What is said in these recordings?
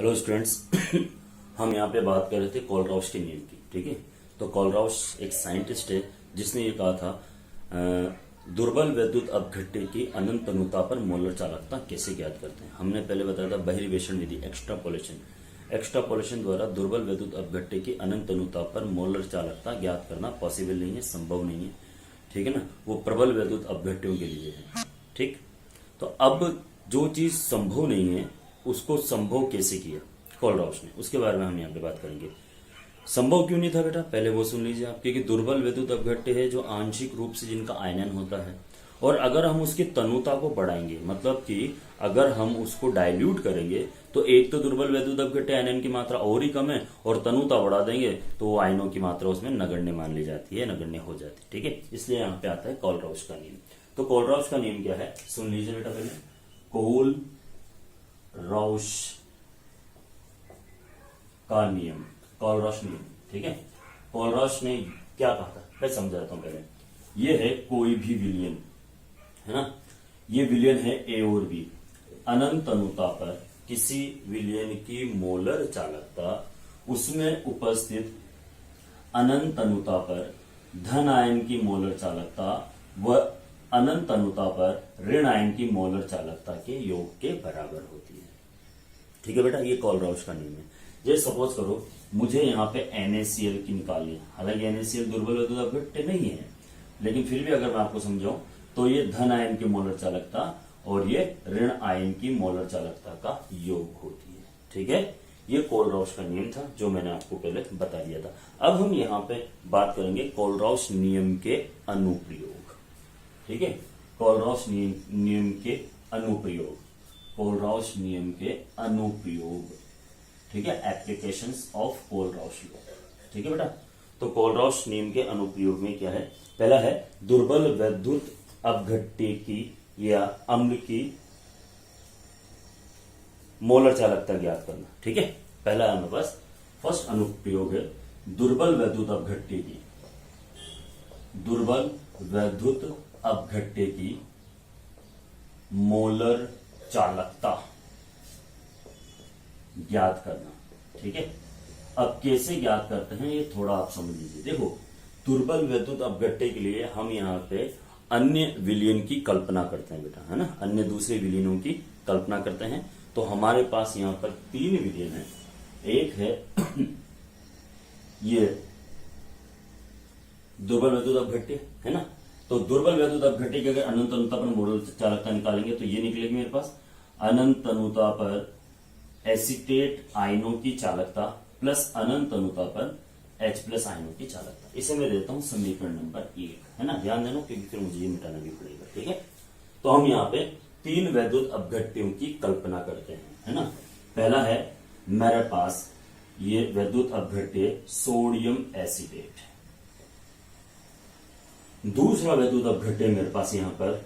Hello students. हम यहाँ पे बात कर रहे थे कोलराउश के नियम की। ठीक है, तो कोलराउश एक साइंटिस्ट है जिसने ये कहा था दुर्बल वैद्युत अपघट्य की अनंत अनुता पर मोलर चालकता कैसे ज्ञात करते हैं। हमने पहले बताया था बहिर्वेषण विधि, एक्स्ट्रापोलेशन द्वारा दुर्बल वैद्युत अपघट्य की अनंत अनुता पर मोलर चालकता ज्ञात करना पॉसिबल नहीं है, संभव नहीं है। ठीक है ना, वो प्रबल वैद्युत अपघट्यों के लिए है। ठीक, तो अब जो चीज संभव नहीं है उसको संभव कैसे किया कोलराउश ने, उसके बारे में हम यहाँ पे बात करेंगे। संभव क्यों नहीं था बेटा, पहले वो सुन लीजिए आप। क्योंकि दुर्बल वैद्युत अपघट्य है जो आंशिक रूप से जिनका आयनन होता है, और अगर हम उसकी तनुता को बढ़ाएंगे, मतलब कि अगर हम उसको डाइल्यूट करेंगे तो एक तो दुर्बल वैद्युत अपघट्य आयनन की मात्रा और ही कम है, और तनुता बढ़ा देंगे तो वो आयनों की मात्रा उसमें नगण्य मान ली जाती है, नगण्य हो जाती है। ठीक है, इसलिए यहाँ पे आता है कोलराउश का नियम। तो कोलराउश का नियम क्या है, सुन लीजिए बेटा पहले। कोलराउश का नियम, कोलराउश नियम। ठीक है, कोलराउश ने क्या कहा था मैं समझाता हूं पहले। ये है कोई भी विलयन, है ना, ये विलयन है ए और बी। अनंत अनुता पर किसी विलयन की मोलर चालकता उसमें उपस्थित अनंत अनुता पर धन आयन की मोलर चालकता व अनंत अनुता पर ऋण आयन की मोलर चालकता के योग के बराबर होती है। ठीक है बेटा, ये कोलराउश का नियम है। जैसे सपोज करो मुझे यहाँ पे NaCl की निकालनी है, हालांकि NaCl दुर्बल वैद्युत अपघट्य नहीं है, लेकिन फिर भी अगर मैं आपको समझाऊं तो ये धन आयन की मोलर चालकता और ये ऋण आयन की मोलर चालकता का योग होती है। ठीक है, ये कोलराउश का नियम था जो मैंने आपको पहले बता दिया था। अब हम यहाँ पे बात करेंगे कोलराउश नियम के अनुप्रयोग। ठीक है, कोलराउश नियम के अनुप्रयोग, कोलराउश नियम के अनुप्रयोग। ठीक है, एप्लीकेशंस ऑफ कोलराउश लॉ। ठीक है बेटा, तो कोलराउश नियम के अनुप्रयोग में क्या है, पहला है दुर्बल वैद्युत अपघट्य की या अम्ल की मोलर चालकता ज्ञात करना। ठीक है, पहला हमारे पास फर्स्ट अनुप्रयोग है दुर्बल वैद्युत अपघट्य की, दुर्बल वैद्युत अपघट्य की मोलर चालकता ज्ञात करना। ठीक है, अब कैसे ज्ञात करते हैं ये थोड़ा आप समझ लीजिए। देखो, दुर्बल वैद्युत अपघट्य के लिए हम यहाँ पे अन्य विलयन की कल्पना करते हैं बेटा, है ना, अन्य दूसरे विलयनों की कल्पना करते हैं। तो हमारे पास यहाँ पर तीन विलयन है। एक है ये दुर्बल वैद्युत अपघट्य, है ना, तो दुर्बल वैद्युत अपघट्य की अगर अनंत अनुता पर मोलर चालकता निकालेंगे तो ये निकलेगी मेरे पास अनंत अनुता पर एसीटेट आयनों की चालकता प्लस अनंत अनुता पर H+ आयनों की चालकता। इसे मैं देता हूं समीकरण नंबर 1, है ना, ध्यान देना क्योंकि फिर मुझे ये मिटाना भी पड़ेगा। ठीक है, तो हम यहाँ पे तीन वैद्युत अपघट्यों की कल्पना करते हैं, है ना। पहला है मेरे पास ये वैद्युत अपघट्य सोडियम एसीटेट, दूसरा वैद्युत अपघट्य मेरे पास यहां पर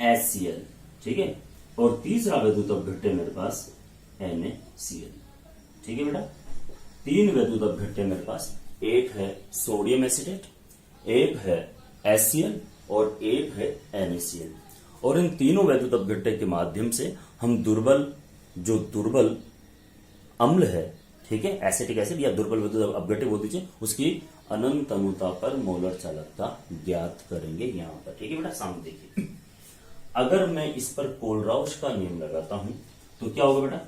HCl। ठीक है, और तीसरा वैद्युत अपघट्य मेरे पास NaCl। ठीक है बेटा, तीन वैद्युत अपघट्य मेरे पास, एक है सोडियम एसीटेट, एक है HCl और एक है NaCl। और इन तीनों वैद्युत अपघट्य के माध्यम से हम दुर्बल अम्ल है, ठीक है, एसिटिक एसिड या दुर्बल वैद्युत अपघट्य बोल दीजिए, उसकी अनंत अनुता पर मोलर चालकता ज्ञात करेंगे यहां पर। ठीक है बेटा, सामने देखिए, अगर मैं इस पर कोलराउश का नियम लगाता हूं तो क्या होगा बेटा,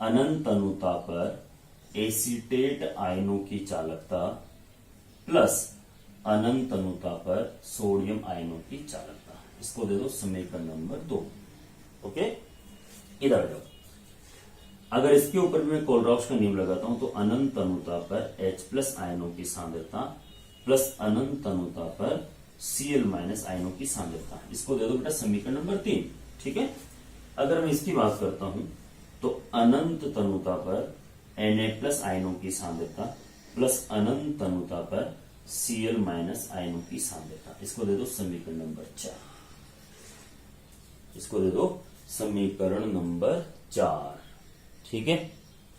अनंत अनुता पर एसीटेट आयनों की चालकता प्लस अनंत अनुता पर सोडियम आयनों की चालकता। इसको दे दो समीकरण नंबर 2। ओके, इधर जाओ, अगर इसके ऊपर मैं कोलराउश का नियम लगाता हूं तो अनंत अनुता पर H+ आयनों की सांद्रता प्लस अनंत अनुता पर Cl- आयनों की सांद्रता। इसको दे दो बेटा समीकरण नंबर 3। ठीक है, अगर मैं इसकी बात करता हूं तो अनंत तनुता पर Na+ आयनों की सांद्रता प्लस अनंत तनुता पर Cl- आयनों की सांद्रता। इसको दे दो समीकरण नंबर 4। इसको दे दो समीकरण नंबर 4। ठीक है,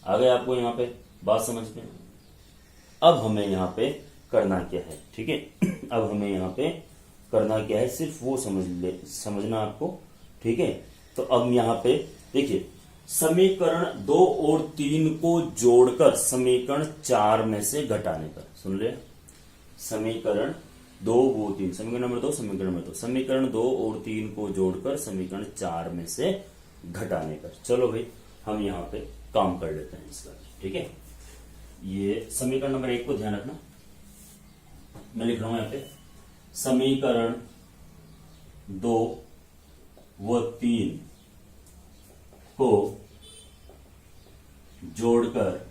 आ गए आपको यहां पे बात समझ में। अब हमें यहां पे करना क्या है, ठीक है, अब हमें यहां पे करना क्या है सिर्फ वो समझना आपको। ठीक है, तो अब यहां पे देखिए समीकरण 2 और 3 को जोड़कर समीकरण 4 में से घटाने पर, सुन रहे, समीकरण 2 वो 3, समीकरण नंबर 2, समीकरण नंबर 2, समीकरण 2 और 3 को जोड़कर समीकरण 4 में से घटाने पर। चलो भाई हम यहां पे काम कर लेते हैं इसका, ठीक है। ये समीकरण नंबर 1 को ध्यान रखना, मैं लिख रहा हूं यहां पे समीकरण 2 व 3 को जोड़कर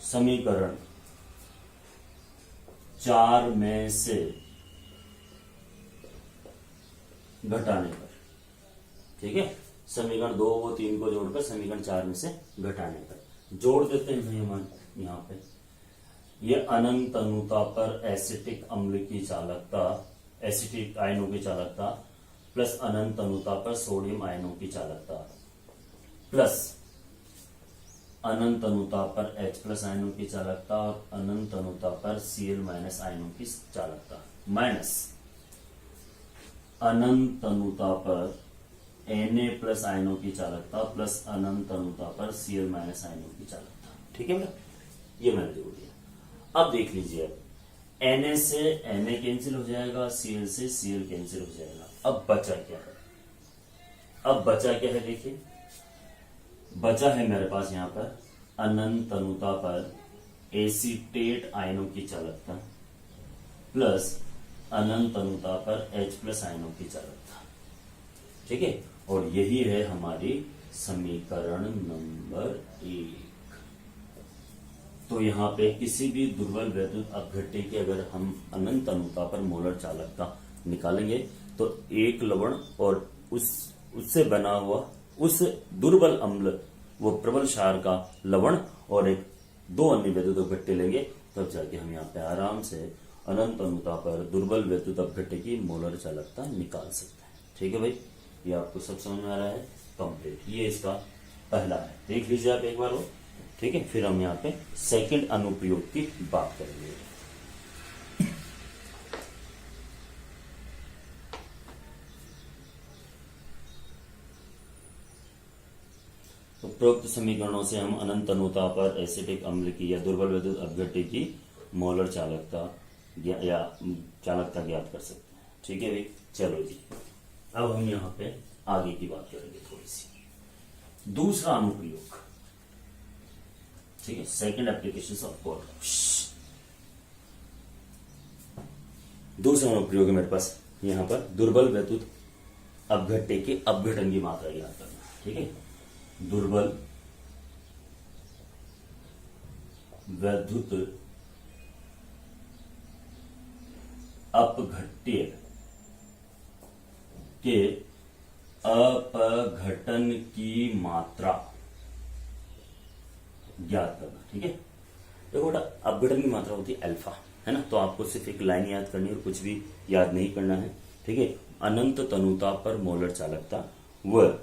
समीकरण 4 में से घटाने पर, ठीक है। समीकरण 2 व 3 को जोड़कर समीकरण 4 में से घटाने पर जोड़ देते हैं हम यहां पे। ये अनंत अनुता पर एसिटिक अम्ल की चालकता, एसिटिक आयनों की चालकता प्लस अनंत अनुता पर सोडियम आयनों की चालकता प्लस अनंत अनुता पर H प्लस आयनों की चालकता और अनंत अनुता पर Cl माइनस आयनों की चालकता माइनस अनंत अनुता पर Na प्लस आयनों की चालकता प्लस अनंत अनुता पर Cl माइनस आयनों की चालकता, ठीक है बेटा, ये मैंने जोड़ दिया। अब देख लीजिए, Na से Na कैंसिल हो जाएगा, Cl से Cl कैंसिल हो जाएगा। अब बचा क्या है, अब बचा क्या है देखिए, बचा है मेरे पास यहां पर अनंत अनुता पर एसीटेट आयनों की चालकता प्लस अनंत अनुता पर H प्लस आयनों की चालकता, ठीक है। और यही है हमारी समीकरण नंबर 1। तो यहाँ पे किसी भी दुर्बल वैद्युत अपघट्य की अगर हम अनंत अनुता पर मोलर चालकता निकालेंगे तो एक लवण और उससे बना हुआ उस दुर्बल अम्ल वो प्रबल क्षार का लवण और एक 2 अन्य वैद्युत अपघट्य लेंगे, तब जाके हम यहाँ पे आराम से अनंत अनुता पर दुर्बल वैद्युत अपघट्य की मोलर चालकता निकाल सकते हैं, ठीक है भाई। ये आपको सब समझ में आ रहा है, कंप्लीट। ये इसका पहला है, देख लीजिए आप एक बार वो, ठीक है। फिर हम यहाँ पे सेकंड अनुप्रयोग की बात करेंगे। उपरोक्त समीकरणों से हम अनंत अनुता पर एसिटिक अम्ल की या दुर्बल वैद्युत अपघट्य की मोलर चालकता या चालकता ज्ञात कर सकते हैं, ठीक है भाई। चलो जी, अब हम यहाँ पे आगे की बात करेंगे थोड़ी सी। दूसरा अनुप्रयोग, ठीक है, सेकंड एप्लीकेशन ऑफ कोर। दूसरा अनुप्रयोग है मेरे पास यहाँ पर दुर्बल वैद्युत अपघट्य के अपघटन की मात्रा ज्ञात करना, ठीक है। दुर्बल वैद्युत अपघट्य के अपघटन की मात्रा ज्ञात करना, ठीक है। देखो बेटा, अपघटन की मात्रा होती है अल्फा, है ना, तो आपको सिर्फ एक लाइन याद करनी है और कुछ भी याद नहीं करना है, ठीक है। अनंत तनुता पर मोलर चालकता व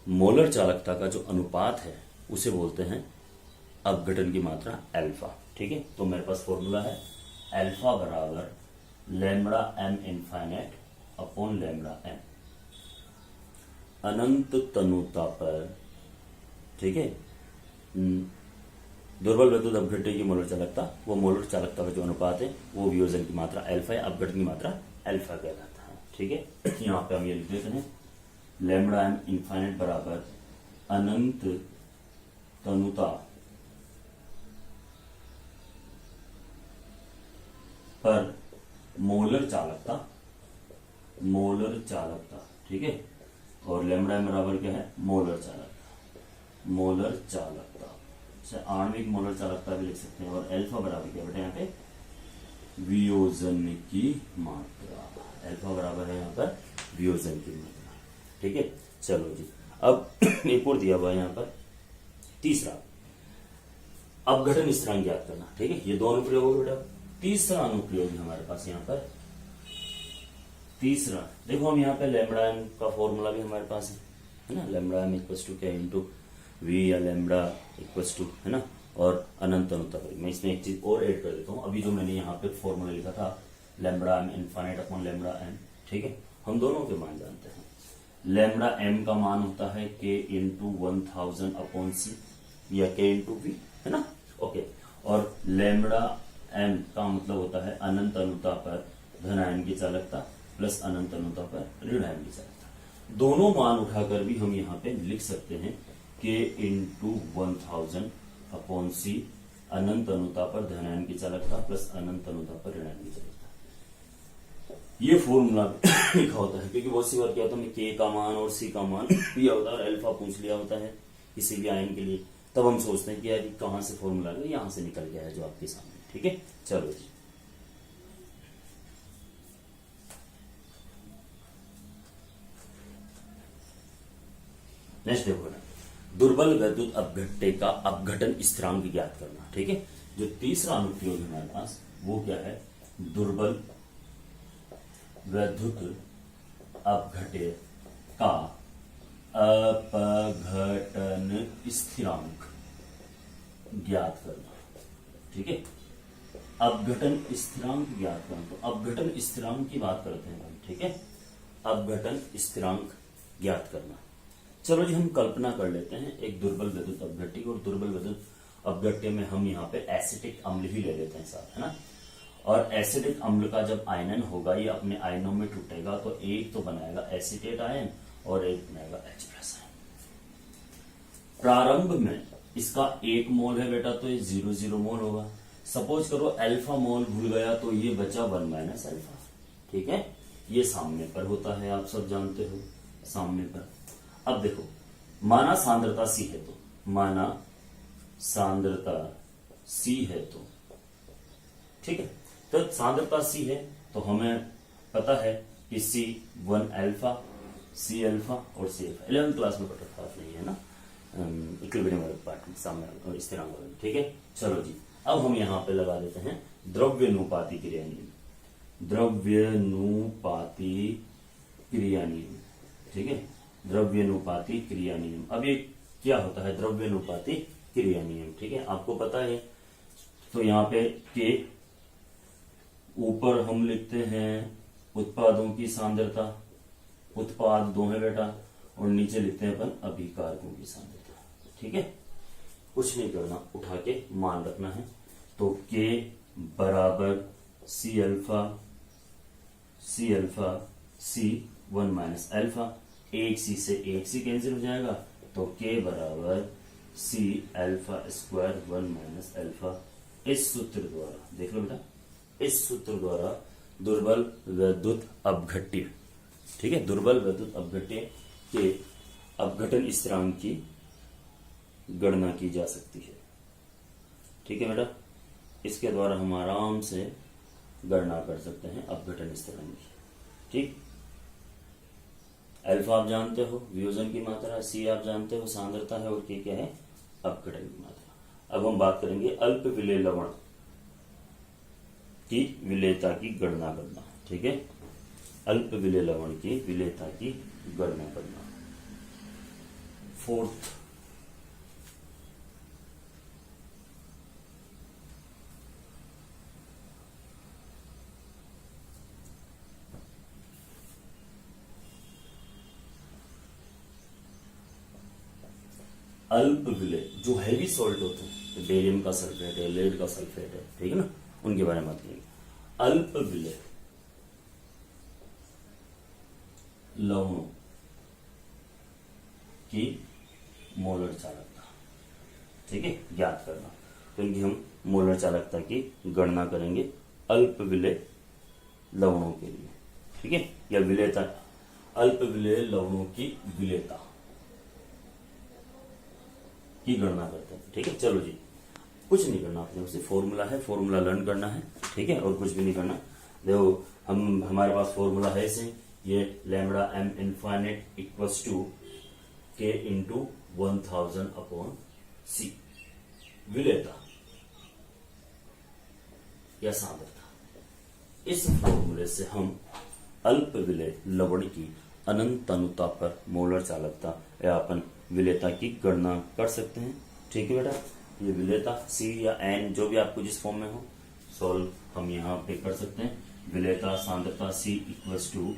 मोलर चालकता का जो अनुपात है उसे बोलते हैं अपघटन की मात्रा अल्फा, ठीक है। तो मेरे पास फॉर्मूला है अल्फा बराबर lambda m infinite upon lambda m. अनंत तनुता पर, ठीक है, दुर्बल वैद्युत अपघट्य की मोलर चालकता, वो मोलर चालकता का जो अनुपात है वो वियोजन की मात्रा अल्फा है, अपघटन की मात्रा अल्फा कहलाता है, ठीक है। यहाँ पे हम ये लिख देते हैं लैम्बडा एम इनफाइनाइट बराबर अनंत तनुता पर मोलर चालकता, मोलर चालकता, ठीक है। और लैम्बडा एम बराबर क्या है, मोलर चालकता, मोलर चालकता से आणविक मोलर चालकता भी लिख सकते हैं। और अल्फा बराबर क्या बेटा यहाँ पे वियोजन की मात्रा, अल्फा बराबर है यहाँ पर वियोजन की मात्रा, ठीक है। चलो जी, अब एक और दिया हुआ है यहाँ पर तीसरा अपघटन स्थिरांक ज्ञात करना, ठीक है। ये दो अनुप्रयोग हो बेटा। तीसरा अनुप्रयोग है हमारे पास यहाँ पर, तीसरा देखो हम यहाँ पे लैम्बडा एम का फॉर्मूला भी हमारे पास है ना, लैम्बडा एम इक्वल्स टू क्या इंटू वी या लैम्बडा इक्वल्स टू, है ना, और अनंत अनुता पर। मैं इसमें एक चीज और ऐड कर देता हूँ, अभी जो मैंने यहाँ पे फॉर्मूला लिखा था lambda m infinite upon lambda m, ठीक है, हम दोनों के मान जानते हैं। लैम्बडा एम का मान होता है के इंटू 1000 अपॉन सी या के इंटू वी, है ना। ओके, और लैम्बडा एम का मतलब होता है अनंत अनुता पर धन आयन की चालकता प्लस अनंत अनुता पर ऋण आयन की चालकता। दोनों मान उठाकर भी हम यहाँ पे लिख सकते हैं के इंटू 1000 अपॉन सी अनंत अनुता पर धन आयन की चालकता प्लस अनंत अनुता पर ऋण आयन की चालकता। ये फॉर्मूला लिखा होता है, क्योंकि बहुत सी बार क्या होता है के का मान और सी का मान दिया होता है और अल्फा पूछ लिया होता है किसी भी आयन के लिए, तब हम सोचते हैं कि यार कहां से फॉर्मूला है, यहां से निकल गया है जो आपके सामने। ठीक है, चलो जी। नेक्स्ट देखो ना, दुर्बल वैद्युत अपघट्य का अपघटन स्थिरांक ज्ञात करना। ठीक है, जो तीसरा अनुप्रयोग है हमारे पास वो क्या है, दुर्बल वैद्युत अपघट्य का अपघटन स्थिरांक ज्ञात करना। ठीक है, अपघटन स्थिरांक ज्ञात करना। तो अपघटन स्थिरांक की बात करते हैं हम। ठीक है, अपघटन स्थिरांक ज्ञात करना। चलो जी, हम कल्पना कर लेते हैं एक दुर्बल वैद्युत अपघट्य, और दुर्बल वैद्युत अपघट्य में हम यहाँ पे एसिटिक अम्ल ही ले लेते हैं साथ, है ना। और एसिडिक अम्ल का जब आयनन होगा ये अपने आयनों में टूटेगा, तो एक तो बनाएगा एसिटेट आयन और एक बनाएगा H+ आयन। प्रारंभ में इसका 1 मोल है बेटा, तो ये 0 मोल होगा। सपोज करो अल्फा मोल भूल गया तो ये बचा 1 - अल्फा। ठीक है, ये सामने पर होता है, आप सब जानते हो सामने पर। अब देखो, माना सांद्रता सी है, तो माना सांद्रता सी है, तो ठीक है, तो सांद्रता सी है तो हमें पता है कि C1 अल्फा, C अल्फा और C अल्फा 11th क्लास में पढ़ा था, नहीं है ना, इक्विलिब्रियम वाले पार्ट में सामने स्थिरांक वाले। ठीक है, चलो जी, अब हम यहाँ पे लगा देते हैं द्रव्यानुपाती क्रिया नियम। द्रव्यानुपाती क्रिया नियम। ठीक है, द्रव्यानुपाती क्रिया नियम। अब ये क्या होता है द्रव्यानुपाती क्रिया नियम? ठीक है, आपको पता है। तो यहाँ पे के ऊपर हम लिखते हैं उत्पादों की सांद्रता, उत्पाद 2 है बेटा, और नीचे लिखते हैं अपन अभिकारकों की सांद्रता। ठीक है, कुछ नहीं करना, उठा के मान रखना है। तो के बराबर C अल्फा C1 - अल्फा, एक C से एक C कैंसिल हो जाएगा, तो के बराबर C अल्फा स्क्वायर 1 - अल्फा। इस सूत्र द्वारा देख लो बेटा, इस सूत्र द्वारा दुर्बल वैद्युत अपघट्य, ठीक है, दुर्बल वैद्युत अपघट्य के अपघटन स्थिरांक की गणना की जा सकती है। ठीक है बेटा, इसके द्वारा हम आराम से गणना कर सकते हैं अपघटन स्थिरांक की। ठीक, अल्फा आप जानते हो वियोजन की मात्रा, सी आप जानते हो सांद्रता है, और के क्या है अपघटन की मात्रा। अब हम बात करेंगे अल्प विलेय लवण की विलेयता की गणना करना। ठीक है, अल्प विलेय लवण की विलेयता की गणना करना। फोर्थ, अल्प विलेय जो हैवी सॉल्ट होते हैं, बेरियम का सल्फेट है, लेड का सल्फेट है, ठीक है ना, उनके बारे में बात करेंगे। अल्प विलेय लवणों की मोलर चालकता, ठीक है, ज्ञात करना। तो इनकी हम मोलर चालकता की गणना करेंगे अल्प विलेय लवणों के लिए। ठीक है, या विलेयता, अल्प विलेय लवणों की विलेयता की गणना करते हैं। ठीक है, चलो जी, कुछ नहीं करना, अपने उसे फॉर्मूला है, फॉर्मूला लर्न करना है। ठीक है, और कुछ भी नहीं करना। देखो हमारे पास फॉर्मूला है इसे, ये lambda m infinite equals to k into 1000 upon c, विलेयता या सांद्रता। इस फॉर्मूले से हम अल्प विलेय लवण की अनंत अनुता पर मोलर चालकता या अपन विलेयता की गणना कर सकते हैं। ठीक है बेटा, ये विलेयता सी या एन जो भी आपको जिस फॉर्म में हो सॉल्व हम यहाँ पे कर सकते हैं। विलेयता सांद्रता c equals to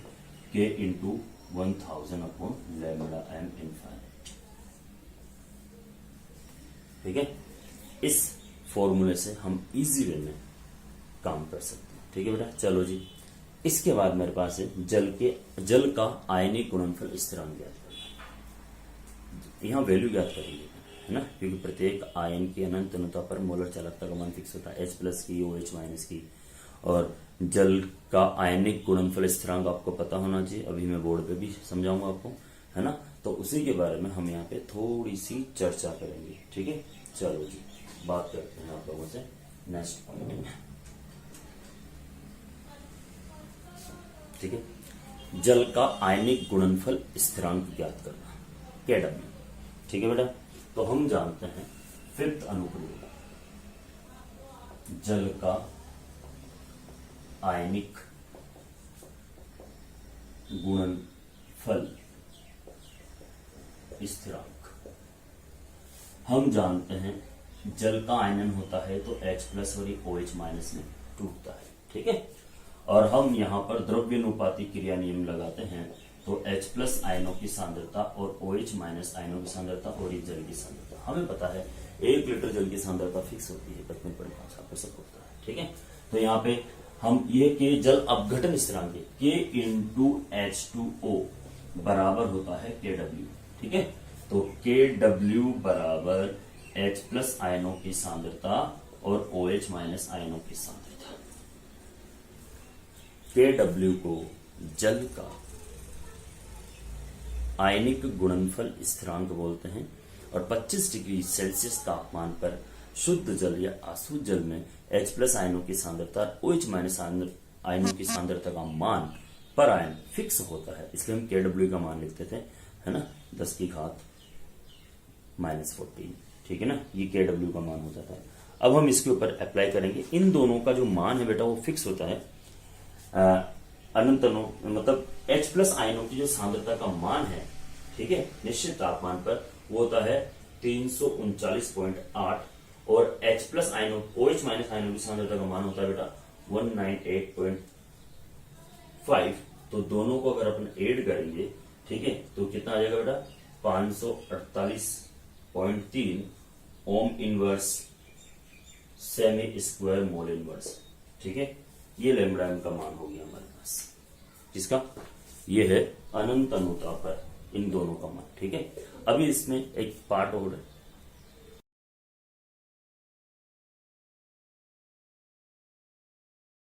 k into 1000 upon lambda m infinite. ठीक है, इस फॉर्मूले से हम इजी वे में काम कर सकते हैं। ठीक है बेटा, चलो जी। इसके बाद मेरे पास है जल का आयनिक गुणनफल स्थिरांक ज्ञात करना। यहां वैल्यू ज्ञात करेंगे, है ना, क्योंकि प्रत्येक आयन की अनंत अनुता पर मोलर चालकता का मान फिक्स होता है, H+ की, OH- की। और जल का आयनिक गुणनफल स्थिरांक आपको पता होना चाहिए, अभी मैं बोर्ड पे भी समझाऊंगा आपको, है ना। तो उसी के बारे में हम यहाँ पे थोड़ी सी चर्चा करेंगे। ठीक है, चलो जी, बात करते हैं आप लोगों से नेक्स्ट पॉइंट में। ठीक है, जल का आयनिक गुणनफल स्थिरांक ज्ञात करना, KW। ठीक है बेटा, तो हम जानते हैं 5th अनुप्रयोग, जल का आयनिक गुणनफल स्थिरांक। हम जानते हैं जल का आयनन होता है तो H+ और OH- में टूटता है। ठीक है, और हम यहां पर द्रव्यानुपाती क्रिया नियम लगाते हैं तो H+ आयनों की सांद्रता और OH- आयनों की सांद्रता और इस जल की सांद्रता, हमें पता है 1 लीटर जल की सांद्रता फिक्स होती है 55.5 होता है। ठीक है, तो यहाँ पे हम ये के जल अपघटन स्थिरांक K × H2O बराबर होता है KW। ठीक है, तो KW बराबर H+ आयनों की सांद्रता और OH- आयनों की सांद्रता। KW को जल का आयनिक गुणनफल स्थिरांक बोलते हैं, और 25 डिग्री सेल्सियस तापमान पर शुद्ध जल या अशुद्ध जल में H+ आयनों की सांद्रता और OH- आयनों की सांद्रता का मान पर आयन फिक्स होता है, इसलिए हम KW का मान लिखते थे, है ना, 10 की घात -14। ठीक है ना, ये KW का मान होता था। अब हम इसके ऊपर अप्लाई करेंगे, इन दोनों का जो मान है बेटा वो फिक्स होता है अनंतनों, मतलब H+ आयनों की जो सांद्रता का मान है, ठीक है, निश्चित तापमान पर, वो होता है 339.8, और H+ आयनों OH- आयनों की सांद्रता का मान होता है बेटा 198.5। तो दोनों को अगर अपन ऐड करेंगे, ठीक है, तो कितना आ जाएगा बेटा 548.3 ohm inverse semi square mole inverse. ठीक है, ये लैम्ब्डा एम का मान हो गया हमारे पास, किसका, ये है अनंत अनुता पर इन दोनों का मान। ठीक है, अभी इसमें एक पार्ट और